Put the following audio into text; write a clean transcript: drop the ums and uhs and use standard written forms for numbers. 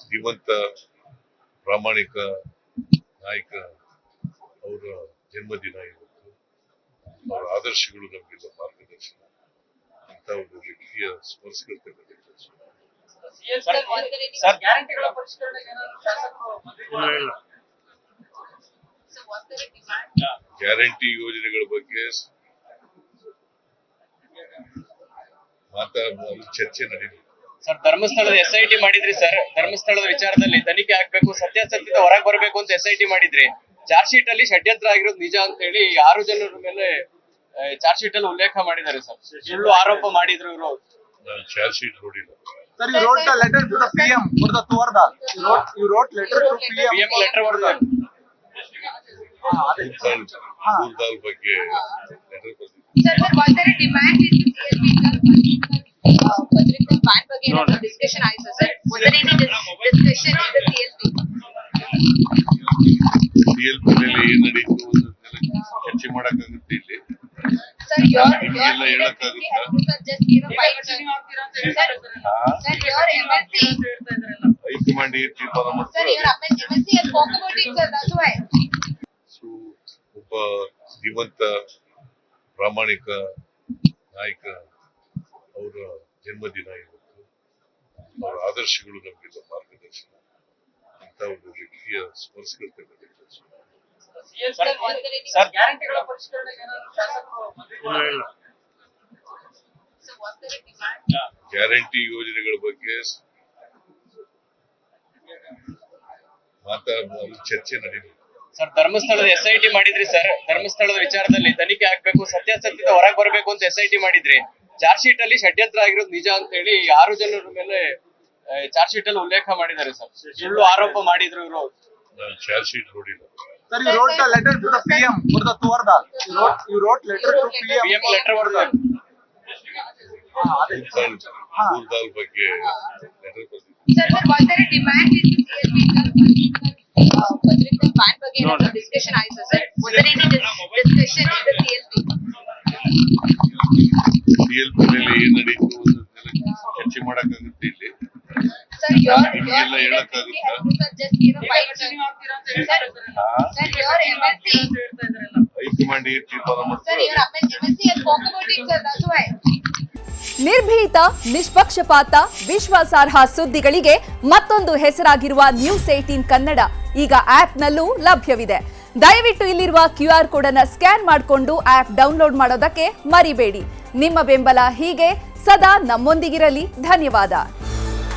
ಧೀಮಂತ ಪ್ರಾಮಾಣಿಕ ನಾಯಕ ಅವರ ಜನ್ಮದಿನ ಇವತ್ತು. ಅವರ ಆದರ್ಶಗಳು ನಮಗೆಲ್ಲ ಮಾರ್ಗದರ್ಶನ ಅಂತ ಒಂದು ವ್ಯಕ್ತಿಯ ಸ್ಮರಿಸಿಕೊಳ್ತಕ್ಕಂಥ ಕೆಲಸ. ಗ್ಯಾರಂಟಿ ಯೋಜನೆಗಳ ಬಗ್ಗೆ ಚರ್ಚೆ ನಡೆಯಿತು ಸರ್. ಧರ್ಮಸ್ಥಳದ SIT ಮಾಡಿದ್ರಿ ಸರ್. ಧರ್ಮಸ್ಥಳದ ವಿಚಾರದಲ್ಲಿ ತನಿಖೆ ಆಗ್ಬೇಕು, ಸತ್ಯಾಸತ್ಯತೆ ಹೊರಗೆ ಬರಬೇಕು ಅಂತ SIT ಮಾಡಿದ್ರಿ. ಚಾರ್ಜ್ ಶೀಟ್ ಅಲ್ಲಿ ಷಡ್ಯಂತ್ರ ಆಗಿರೋದು ನಿಜ ಅಂತ ಹೇಳಿ 6 ಜನರ ಮೇಲೆ ಚಾರ್ಜ್ ಶೀಟ್ ಅಲ್ಲಿ ಉಲ್ಲೇಖ ಮಾಡಿದ್ದಾರೆ ಸರ್. ಸುಳ್ಳು ಆರೋಪ ಮಾಡಿದ್ರು ಇವರು. ನಾನು ಚಾರ್ಜ್ ಶೀಟ್ ನೋಡಿಲ್ಲ sir. You wrote the letter to the PM for the Tuvardal. You wrote letter to PM. PM letter Tuvardal ಬಗ್ಗೆ ಲೆಟರ್ ಬಂದಿದೆ. Sir, was there a demand in the CLP Bajrang ban ಬಗ್ಗೆ ಏನಾದರೂ discussion ಆಯ್ತಾ sir? Was there any discussion in the CLP? CLP ನಲ್ಲಿ ಏನು ನಡೀತು ಚರ್ಚೆ ಮಾಡಕ್ಕಾಗುತ್ತೆ ಇಲ್ಲಿ. Sir, your ಹೇಳಕ್ಕಾಗುತ್ತಾ? just give a fight. Sir, your MLC. High command ತೀರ್ಮಾನ ಮಾಡ್ತಾರೆ. Sir, your MLC has spoken about it, sir. That's why. ಒಬ್ಬ ಧೀಮಂತ ಪ್ರಾಮಾಣಿಕ ನಾಯಕ ಅವರ ಜನ್ಮದಿನ ಇವತ್ತು. ಅವರ ಆದರ್ಶಗಳು ನಮಗೆಲ್ಲ ಮಾರ್ಗದರ್ಶನ ಅಂತ ಒಂದು ವ್ಯಕ್ತಿಯ ಸ್ಮರಿಸಿಕೊಳ್ತಕ್ಕಂಥ ಕೆಲಸ. ಗ್ಯಾರಂಟಿ ಯೋಜನೆಗಳ ಬಗ್ಗೆ ಚರ್ಚೆ ನಡೆಯಿತು ಸರ್. ಧರ್ಮಸ್ಥಳದ SIT ಮಾಡಿದ್ರಿ ಸರ್. ಧರ್ಮಸ್ಥಳದ ವಿಚಾರದಲ್ಲಿ ತನಿಖೆ ಆಗ್ಬೇಕು, ಸತ್ಯಾಸತ್ಯತೆ ಹೊರಗೆ ಬರಬೇಕು ಅಂತ SIT ಮಾಡಿದ್ರಿ. ಚಾರ್ಜ್ ಶೀಟ್ ಅಲ್ಲಿ ಷಡ್ಯಂತ್ರ ಆಗಿರೋದು ನಿಜ ಅಂತ ಹೇಳಿ 6 ಜನರ ಮೇಲೆ ಚಾರ್ಜ್ ಶೀಟ್ ಅಲ್ಲಿ ಉಲ್ಲೇಖ ಮಾಡಿದ್ದಾರೆ ಸರ್. ಸುಳ್ಳು ಆರೋಪ ಮಾಡಿದ್ರು ಇವರು. ನಾನು ಚಾರ್ಜ್ ಶೀಟ್ ನೋಡಿಲ್ಲ. Sir, you wrote the letter to the PM for the Tuvardal. You wrote letter to PM. PM letter Tuvardal ಬಗ್ಗೆ ಲೆಟರ್ ಬಂದಿದೆ. Sir, was there a demand in the CLP Bajrang ban ಬಗ್ಗೆ ಏನಾದರೂ discussion ಆಯ್ತಾ sir? Was there any discussion in the CLP? CLP ನಲ್ಲಿ ಏನು ನಡೀತು ಚರ್ಚೆ ಮಾಡಕ್ಕಾಗುತ್ತೆ ಇಲ್ಲಿ. Sir, your ಹೇಳಕ್ಕಾಗುತ್ತಾ? just give a fight. Sir, your MLC. High command ತೀರ್ಮಾನ Sir, ಮಾಡ್ತಾರೆ. your MLC has spoken about it, sir. That's why. ನಿರ್ಭೀತ, ನಿಷ್ಪಕ್ಷಪಾತ, ವಿಶ್ವಾಸಾರ್ಹ ಸುದ್ದಿಗಳಿಗೆ ಮತ್ತೊಂದು ಹೆಸರಾಗಿರುವ News18 ಕನ್ನಡ ಈಗ ಆಪ್ನಲ್ಲೂ ಲಭ್ಯವಿದೆ. ದಯವಿಟ್ಟು ಇಲ್ಲಿರುವ QR ಕೋಡ್ ಅನ್ನು ಸ್ಕ್ಯಾನ್ ಮಾಡಿಕೊಂಡು ಆಪ್ ಡೌನ್ಲೋಡ್ ಮಾಡೋದಕ್ಕೆ ಮರಿಬೇಡಿ. ನಿಮ್ಮ ಬೆಂಬಲ ಹೀಗೆ ಸದಾ ನಮ್ಮೊಂದಿಗಿರಲಿ. ಧನ್ಯವಾದ.